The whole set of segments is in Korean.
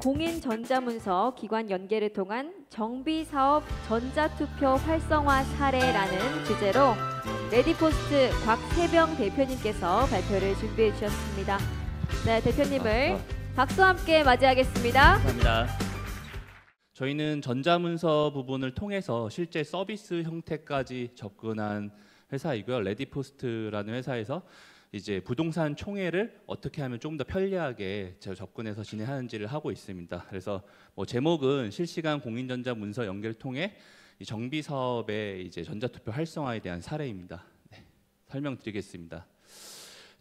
공인전자문서 기관 연계를 통한 정비사업 전자투표 활성화 사례라는 주제로 레디포스트 곽세병 대표님께서 발표를 준비해 주셨습니다. 네, 대표님을 박수와 함께 맞이하겠습니다. 감사합니다. 저희는 전자문서 부분을 통해서 실제 서비스 형태까지 접근한 회사이고요. 레디포스트라는 회사에서 이제 부동산 총회를 어떻게 하면 조금 더 편리하게 접근해서 진행하는지를 하고 있습니다. 그래서 뭐 제목은 실시간 공인전자 문서 연결을 통해 이 정비 사업의 이제 전자투표 활성화에 대한 사례입니다. 네, 설명드리겠습니다.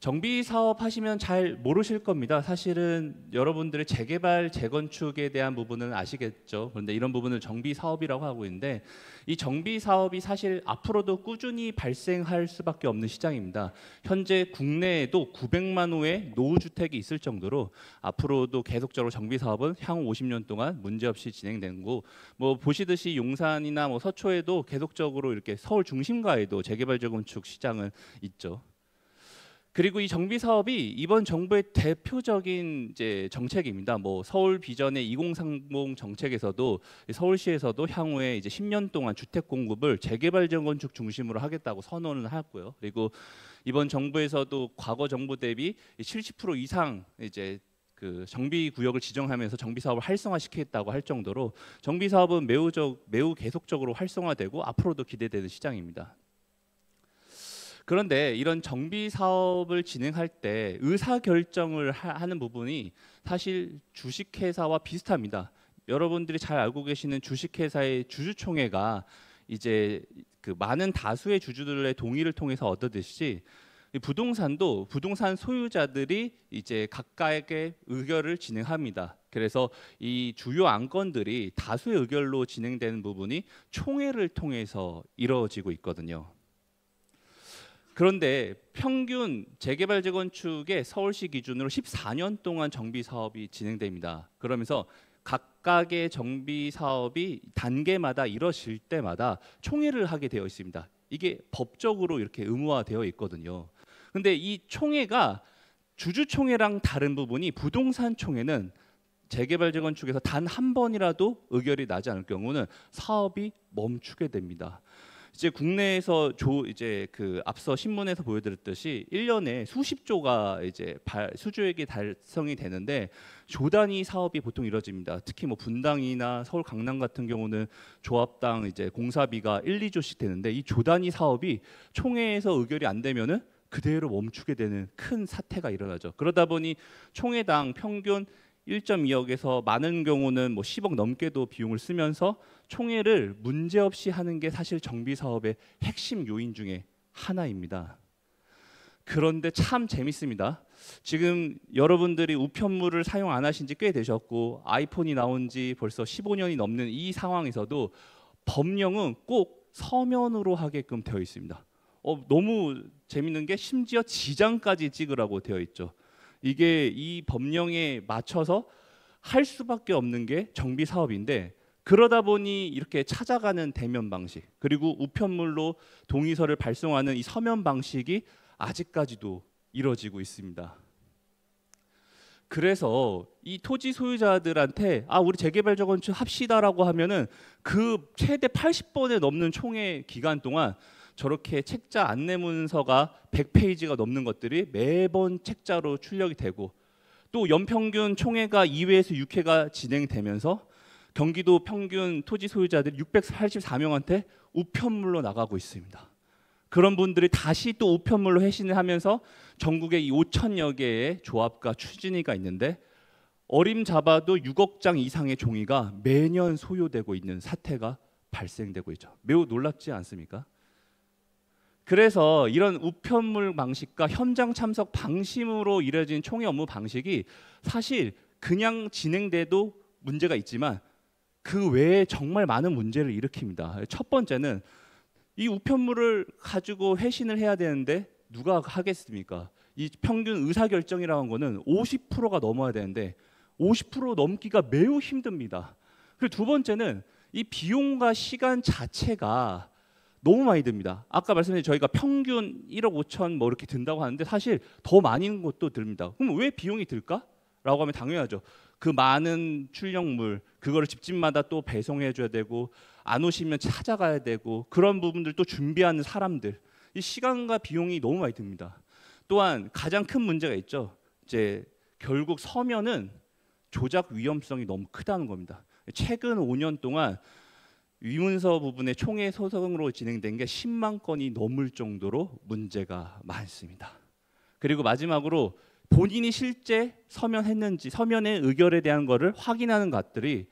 정비 사업 하시면 잘 모르실 겁니다. 사실은 여러분들의 재개발, 재건축에 대한 부분은 아시겠죠. 그런데 이런 부분을 정비 사업이라고 하고 있는데 이 정비 사업이 사실 앞으로도 꾸준히 발생할 수밖에 없는 시장입니다. 현재 국내에도 900만 호의 노후주택이 있을 정도로 앞으로도 계속적으로 정비 사업은 향후 50년 동안 문제없이 진행되고, 뭐 보시듯이 용산이나 뭐 서초에도 계속적으로 이렇게 서울 중심가에도 재개발, 재건축 시장은 있죠. 그리고 이 정비 사업이 이번 정부의 대표적인 이제 정책입니다. 뭐 서울 비전의 2030 정책에서도 서울시에서도 향후에 이제 10년 동안 주택 공급을 재개발 재건축 중심으로 하겠다고 선언을 하고요. 그리고 이번 정부에서도 과거 정부 대비 70% 이상 이제 그 정비 구역을 지정하면서 정비 사업을 활성화시키겠다고 할 정도로 정비 사업은 매우 계속적으로 활성화되고 앞으로도 기대되는 시장입니다. 그런데 이런 정비 사업을 진행할 때 의사결정을 하는 부분이 사실 주식회사와 비슷합니다. 여러분들이 잘 알고 계시는 주식회사의 주주총회가 이제 그 많은 다수의 주주들의 동의를 통해서 얻어듯이 부동산도 부동산 소유자들이 이제 각각의 의결을 진행합니다. 그래서 이 주요 안건들이 다수의 의결로 진행되는 부분이 총회를 통해서 이루어지고 있거든요. 그런데 평균 재개발 재건축의 서울시 기준으로 14년 동안 정비 사업이 진행됩니다. 그러면서 각각의 정비 사업이 단계마다 이뤄질 때마다 총회를 하게 되어 있습니다. 이게 법적으로 이렇게 의무화되어 있거든요. 근데 이 총회가 주주총회랑 다른 부분이 부동산 총회는 재개발 재건축에서 단 한 번이라도 의결이 나지 않을 경우는 사업이 멈추게 됩니다. 이제 국내에서 이제 그 앞서 신문에서 보여드렸듯이 1년에 수십조가 이제 수주액이 달성이 되는데 조 단위 사업이 보통 이루어집니다. 특히 뭐 분당이나 서울 강남 같은 경우는 조합당 이제 공사비가 1, 2조씩 되는데 이 조 단위 사업이 총회에서 의결이 안 되면은 그대로 멈추게 되는 큰 사태가 일어나죠. 그러다 보니 총회당 평균 1.2억에서 많은 경우는 뭐 10억 넘게도 비용을 쓰면서 총회를 문제없이 하는 게 사실 정비 사업의 핵심 요인 중에 하나입니다. 그런데 참 재밌습니다. 지금 여러분들이 우편물을 사용 안 하신 지 꽤 되셨고 아이폰이 나온 지 벌써 15년이 넘는 이 상황에서도 법령은 꼭 서면으로 하게끔 되어 있습니다. 너무 재밌는 게 심지어 지장까지 찍으라고 되어 있죠. 이게 이 법령에 맞춰서 할 수밖에 없는 게 정비 사업인데, 그러다 보니 이렇게 찾아가는 대면 방식, 그리고 우편물로 동의서를 발송하는 이 서면 방식이 아직까지도 이루어지고 있습니다. 그래서 이 토지 소유자들한테 우리 재개발 재건축 합시다라고 하면은 그 최대 80번에 넘는 총회 기간 동안 저렇게 책자 안내문서가 100페이지가 넘는 것들이 매번 책자로 출력이 되고, 또 연평균 총회가 2회에서 6회가 진행되면서 경기도 평균 토지 소유자들이 684명한테 우편물로 나가고 있습니다. 그런 분들이 다시 또 우편물로 회신을 하면서 전국에 이 5천여 개의 조합과 추진위가 있는데 어림잡아도 6억 장 이상의 종이가 매년 소요되고 있는 사태가 발생되고 있죠. 매우 놀랍지 않습니까? 그래서 이런 우편물 방식과 현장 참석 방심으로 이루어진 총회 업무 방식이 사실 그냥 진행돼도 문제가 있지만 그 외에 정말 많은 문제를 일으킵니다. 첫 번째는 이 우편물을 가지고 회신을 해야 되는데 누가 하겠습니까? 이 평균 의사결정이라는 거는 50%가 넘어야 되는데 50% 넘기가 매우 힘듭니다. 그리고 두 번째는 이 비용과 시간 자체가 너무 많이 듭니다. 아까 말씀드린 저희가 평균 1억 5천 뭐 이렇게 든다고 하는데 사실 더 많은 것도 듭니다. 그럼 왜 비용이 들까? 라고 하면 당연하죠. 그 많은 출력물 그거를 집집마다 또 배송해 줘야 되고 안 오시면 찾아가야 되고 그런 부분들 또 준비하는 사람들 이 시간과 비용이 너무 많이 듭니다. 또한 가장 큰 문제가 있죠. 이제 결국 서면은 조작 위험성이 너무 크다는 겁니다. 최근 5년 동안 위문서 부분의 총회 소송으로 진행된 게 10만 건이 넘을 정도로 문제가 많습니다. 그리고 마지막으로 본인이 실제 서면했는지 서면의 의결에 대한 거를 확인하는 것들이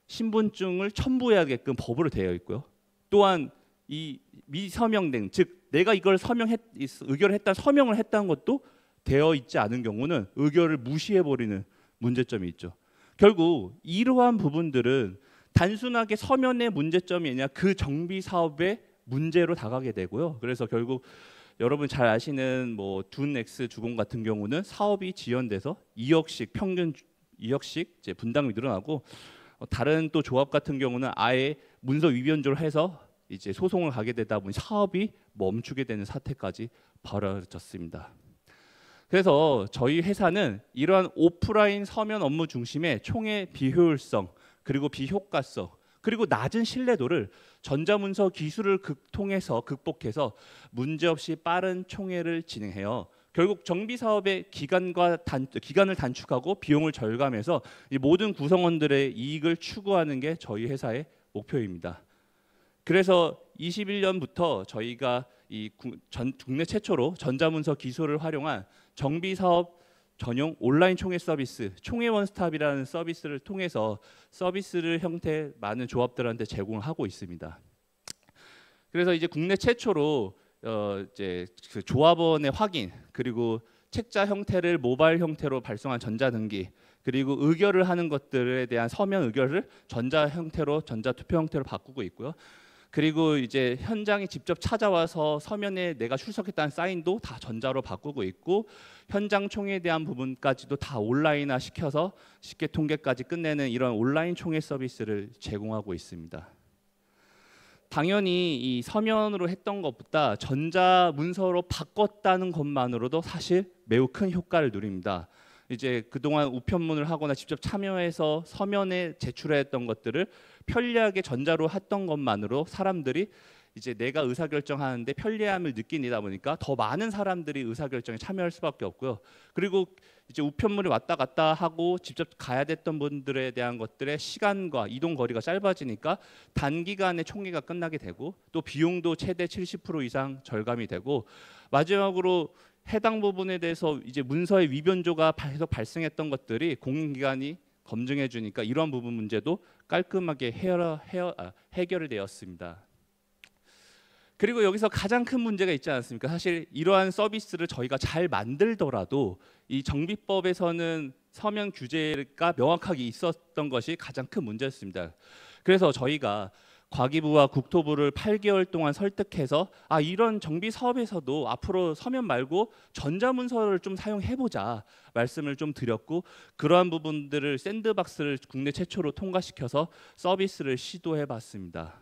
신분증을 첨부해야게끔 법으로 되어 있고요. 또한 이 미서명된 즉 내가 이걸 의결을 했다 서명을 했다는 것도 되어 있지 않은 경우는 의결을 무시해 버리는 문제점이 있죠. 결국 이러한 부분들은 단순하게 서면의 문제점이 아니라 그 정비 사업의 문제로 다가게 되고요. 그래서 결국 여러분 잘 아시는 뭐 둔엑스 주공 같은 경우는 사업이 지연돼서 2억씩 평균 2억씩 이제 분담이 늘어나고 다른 또 조합 같은 경우는 아예 문서 위변조를 해서 이제 소송을 가게 되다 보니 사업이 멈추게 되는 사태까지 벌어졌습니다. 그래서 저희 회사는 이러한 오프라인 서면 업무 중심의 총의 비효율성 그리고 비효과성 그리고 낮은 신뢰도를 전자문서 기술을 통해서 극복해서 문제없이 빠른 총회를 진행해요. 결국 정비 사업의 기간을 단축하고 비용을 절감해서 이 모든 구성원들의 이익을 추구하는 게 저희 회사의 목표입니다. 그래서 21년부터 저희가 국내 최초로 전자문서 기술을 활용한 정비 사업 전용 온라인 총회 서비스 총회 원스톱이라는 서비스를 통해서 서비스를 형태 많은 조합들한테 제공을 하고 있습니다. 그래서 이제 국내 최초로 이제 그 조합원의 확인 그리고 책자 형태를 모바일 형태로 발송한 전자등기 그리고 의결을 하는 것들에 대한 서면 의결을 전자 형태로 전자투표 형태로 바꾸고 있고요. 그리고 이제 현장에 직접 찾아와서 서면에 내가 출석했다는 사인도 다 전자로 바꾸고 있고 현장 총회에 대한 부분까지도 다 온라인화 시켜서 쉽게 통계까지 끝내는 이런 온라인 총회 서비스를 제공하고 있습니다. 당연히 이 서면으로 했던 것보다 전자 문서로 바꿨다는 것만으로도 사실 매우 큰 효과를 누립니다. 이제 그동안 우편문을 하거나 직접 참여해서 서면에 제출했던 것들을 편리하게 전자로 했던 것만으로 사람들이 이제 내가 의사결정하는데 편리함을 느끼다 보니까 더 많은 사람들이 의사결정에 참여할 수밖에 없고요. 그리고 이제 우편물이 왔다 갔다 하고 직접 가야 됐던 분들에 대한 것들의 시간과 이동 거리가 짧아지니까 단기간에 총회가 끝나게 되고 또 비용도 최대 70% 이상 절감이 되고 마지막으로 해당 부분에 대해서 이제 문서의 위변조가 계속 발생했던 것들이 공인기관이 검증해 주니까 이러한 부분 문제도 깔끔하게 해결이 되었습니다. 그리고 여기서 가장 큰 문제가 있지 않습니까? 사실 이러한 서비스를 저희가 잘 만들더라도 이 정비법에서는 서면 규제가 명확하게 있었던 것이 가장 큰 문제였습니다. 그래서 저희가 과기부와 국토부를 8개월 동안 설득해서 이런 정비 사업에서도 앞으로 서면 말고 전자문서를 좀 사용해보자 말씀을 좀 드렸고 그러한 부분들을 샌드박스를 국내 최초로 통과시켜서 서비스를 시도해봤습니다.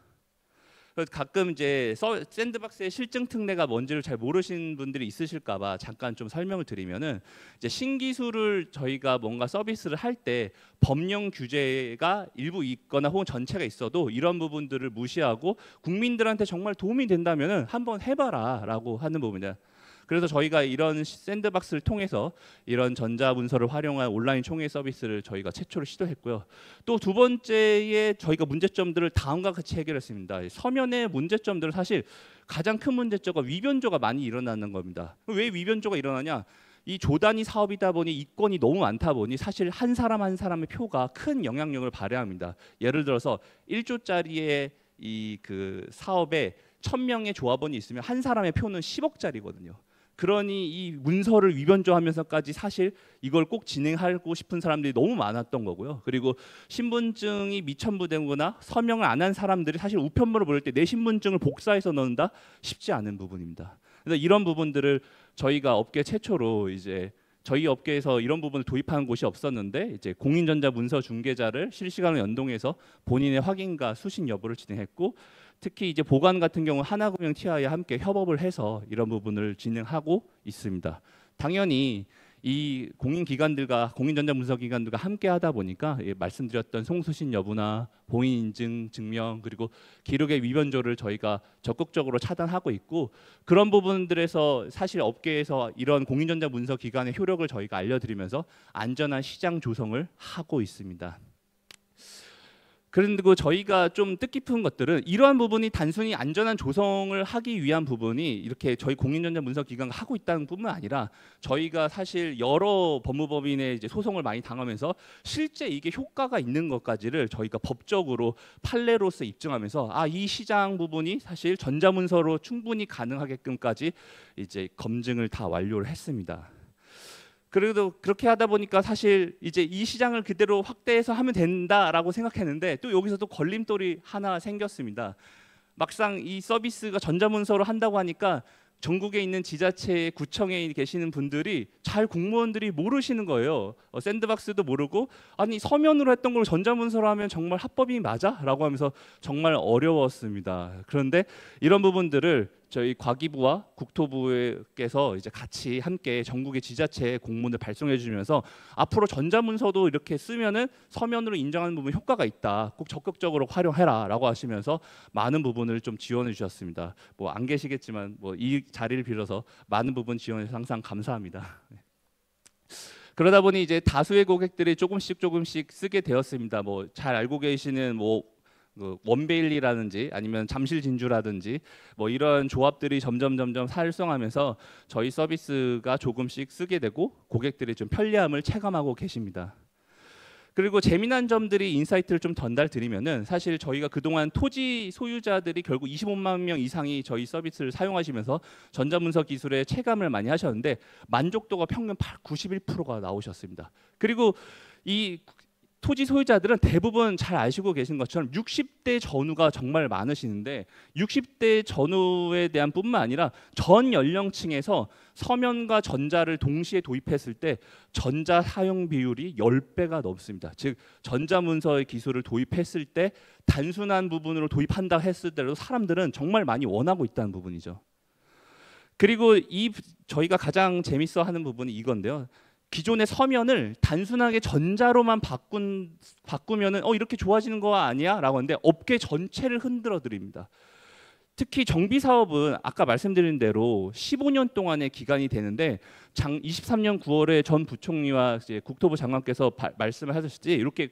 가끔 이제 샌드박스의 실증 특례가 뭔지를 잘 모르시는 분들이 있으실까봐 잠깐 좀 설명을 드리면은 이제 신기술을 저희가 뭔가 서비스를 할 때 법령 규제가 일부 있거나 혹은 전체가 있어도 이런 부분들을 무시하고 국민들한테 정말 도움이 된다면은 한번 해봐라라고 하는 부분입니다. 그래서 저희가 이런 샌드박스를 통해서 이런 전자문서를 활용한 온라인 총회 서비스를 저희가 최초로 시도했고요. 또 두 번째에 저희가 문제점들을 다음과 같이 해결했습니다. 서면의 문제점들은 사실 가장 큰 문제점은 위변조가 많이 일어나는 겁니다. 왜 위변조가 일어나냐? 이 조단위 사업이다 보니 이건이 너무 많다 보니 사실 한 사람 한 사람의 표가 큰 영향력을 발휘합니다. 예를 들어서 1조짜리의 이 그 사업에 1000명의 조합원이 있으면 한 사람의 표는 10억짜리거든요. 그러니 이 문서를 위변조하면서까지 사실 이걸 꼭 진행하고 싶은 사람들이 너무 많았던 거고요. 그리고 신분증이 미첨부되거나 서명을 안 한 사람들이 사실 우편물을 보낼 때 내 신분증을 복사해서 넣는다 쉽지 않은 부분입니다. 그래서 이런 부분들을 저희가 업계 최초로 이제 저희 업계에서 이런 부분을 도입하는 곳이 없었는데 이제 공인전자 문서 중개자를 실시간으로 연동해서 본인의 확인과 수신 여부를 진행했고 특히 이제 보관 같은 경우 하나금융 TI와 함께 협업을 해서 이런 부분을 진행하고 있습니다. 당연히 이 공인기관들과 공인전자문서기관들과 함께 하다 보니까 말씀드렸던 송수신 여부나 본인인증 증명 그리고 기록의 위변조를 저희가 적극적으로 차단하고 있고 그런 부분들에서 사실 업계에서 이런 공인전자문서기관의 효력을 저희가 알려드리면서 안전한 시장 조성을 하고 있습니다. 그리고 저희가 좀 뜻깊은 것들은 이러한 부분이 단순히 안전한 조성을 하기 위한 부분이 이렇게 저희 공인전자문서기관과 하고 있다는 뿐만 아니라 저희가 사실 여러 법무법인의 이제 소송을 많이 당하면서 실제 이게 효과가 있는 것까지를 저희가 법적으로 판례로서 입증하면서 이 시장 부분이 사실 전자문서로 충분히 가능하게끔까지 이제 검증을 다 완료를 했습니다. 그래도 그렇게 하다 보니까 사실 이제 이 시장을 그대로 확대해서 하면 된다라고 생각했는데 또 여기서 또 걸림돌이 하나 생겼습니다. 막상 이 서비스가 전자문서로 한다고 하니까 전국에 있는 지자체 구청에 계시는 분들이 잘 공무원들이 모르시는 거예요. 샌드박스도 모르고 아니 서면으로 했던 걸 전자문서로 하면 정말 합법이 맞아? 라고 하면서 정말 어려웠습니다. 그런데 이런 부분들을 저희 과기부와 국토부께서 이제 같이 함께 전국의 지자체 공문을 발송해 주면서 앞으로 전자문서도 이렇게 쓰면은 서면으로 인정하는 부분 효과가 있다. 꼭 적극적으로 활용해라라고 하시면서 많은 부분을 좀 지원해 주셨습니다. 뭐 안 계시겠지만 뭐 이 자리를 빌어서 많은 부분 지원해 주셔서 항상 감사합니다. 그러다 보니 이제 다수의 고객들이 조금씩 쓰게 되었습니다. 뭐 잘 알고 계시는 원베일리라든지 아니면 잠실진주라든지 뭐 이런 조합들이 점점 활성하면서 저희 서비스가 조금씩 쓰게 되고 고객들이 좀 편리함을 체감하고 계십니다. 그리고 재미난 점들이 인사이트를 좀 전달드리면은 사실 저희가 그동안 토지 소유자들이 결국 25만 명 이상이 저희 서비스를 사용하시면서 전자문서 기술에 체감을 많이 하셨는데 만족도가 평균 91%가 나오셨습니다. 그리고 이 토지 소유자들은 대부분 잘 아시고 계신 것처럼 60대 전후가 정말 많으시는데 60대 전후에 대한 뿐만 아니라 전 연령층에서 서면과 전자를 동시에 도입했을 때 전자 사용 비율이 10배가 넘습니다. 즉 전자문서의 기술을 도입했을 때 단순한 부분으로 도입한다 했을 때도 사람들은 정말 많이 원하고 있다는 부분이죠. 그리고 저희가 가장 재밌어 하는 부분이 이건데요. 기존의 서면을 단순하게 전자로만 바꾸면은 이렇게 좋아지는 거 아니야? 라고 하는데 업계 전체를 흔들어 드립니다. 특히 정비 사업은 아까 말씀드린 대로 15년 동안의 기간이 되는데 23년 9월에 전 부총리와 이제 국토부 장관께서 말씀을 하셨지 이렇게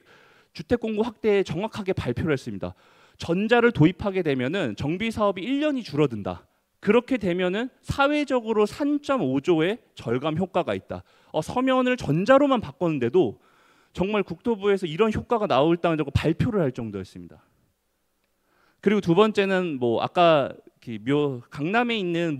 주택 공급 확대에 정확하게 발표를 했습니다. 전자를 도입하게 되면은 정비 사업이 1년이 줄어든다. 그렇게 되면은 사회적으로 3.5조의 절감 효과가 있다. 서면을 전자로만 바꿨는데도 정말 국토부에서 이런 효과가 나올다는 발표를 할 정도였습니다. 그리고 두 번째는 아까 강남에 있는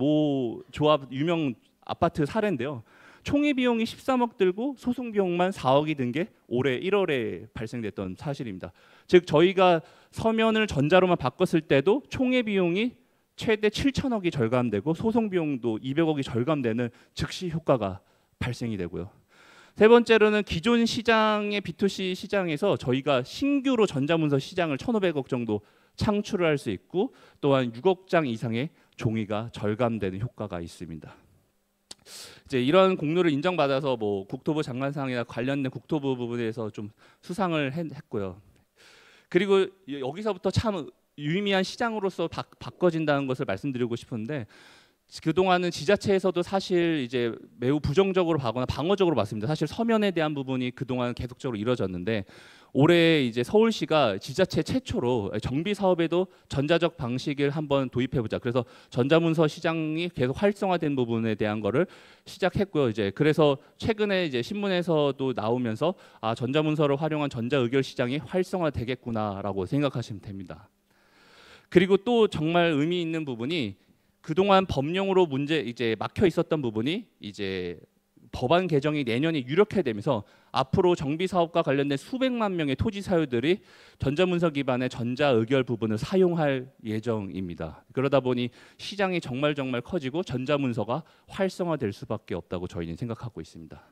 조합 유명 아파트 사례인데요. 총회 비용이 13억 들고 소송 비용만 4억이 든 게 올해 1월에 발생됐던 사실입니다. 즉 저희가 서면을 전자로만 바꿨을 때도 총회 비용이 최대 7천억이 절감되고 소송 비용도 200억이 절감되는 즉시 효과가 발생이 되고요. 세 번째로는 기존 시장의 B2C 시장에서 저희가 신규로 전자문서 시장을 1,500억 정도 창출을 할 수 있고 또한 6억 장 이상의 종이가 절감되는 효과가 있습니다. 이제 이런 공로를 인정받아서 국토부 장관상이나 관련된 국토부 부분에서 좀 수상을 했고요. 그리고 여기서부터 참 유의미한 시장으로서 바꿔진다는 것을 말씀드리고 싶은데 그동안은 지자체에서도 사실 이제 매우 부정적으로 봐거나 방어적으로 봤습니다. 사실 서면에 대한 부분이 그동안 계속적으로 이루어졌는데 올해 이제 서울시가 지자체 최초로 정비 사업에도 전자적 방식을 한번 도입해보자. 그래서 전자문서 시장이 계속 활성화된 부분에 대한 거를 시작했고요. 이제 그래서 최근에 이제 신문에서도 나오면서 전자문서를 활용한 전자의결 시장이 활성화되겠구나라고 생각하시면 됩니다. 그리고 또 정말 의미 있는 부분이 그동안 법령으로 이제 막혀 있었던 부분이 이제 법안 개정이 내년에 유력화되면서 앞으로 정비 사업과 관련된 수백만 명의 토지 사유들이 전자문서 기반의 전자의결 부분을 사용할 예정입니다. 그러다 보니 시장이 정말 커지고 전자문서가 활성화될 수밖에 없다고 저희는 생각하고 있습니다.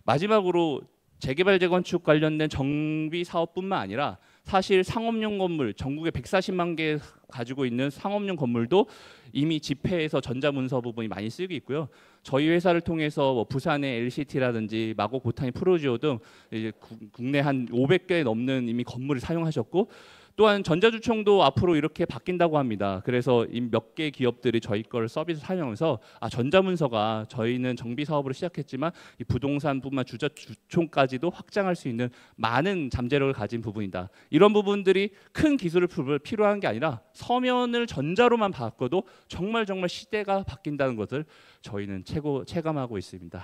마지막으로 재개발 재건축 관련된 정비 사업뿐만 아니라 사실 상업용 건물 전국에 140만 개 가지고 있는 상업용 건물도 이미 지폐에서 전자문서 부분이 많이 쓰이고 있고요. 저희 회사를 통해서 뭐 부산의 LCT라든지 마곡 보타니 프로지오 등 이제 국내 한 500개 넘는 이미 건물을 사용하셨고, 또한 전자주총도 앞으로 이렇게 바뀐다고 합니다. 그래서 몇 개 기업들이 저희 걸 서비스 사용하면서 전자문서가 저희는 정비 사업으로 시작했지만 이 부동산뿐만 주총까지도 확장할 수 있는 많은 잠재력을 가진 부분이다. 이런 부분들이 큰 기술을 필요한 게 아니라 서면을 전자로만 바꿔도 정말 시대가 바뀐다는 것을 저희는 체감하고 있습니다.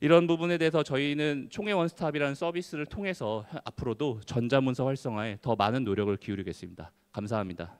이런 부분에 대해서 저희는 총회 원스톱이라는 서비스를 통해서 앞으로도 전자문서 활성화에 더 많은 노력을 기울이겠습니다. 감사합니다.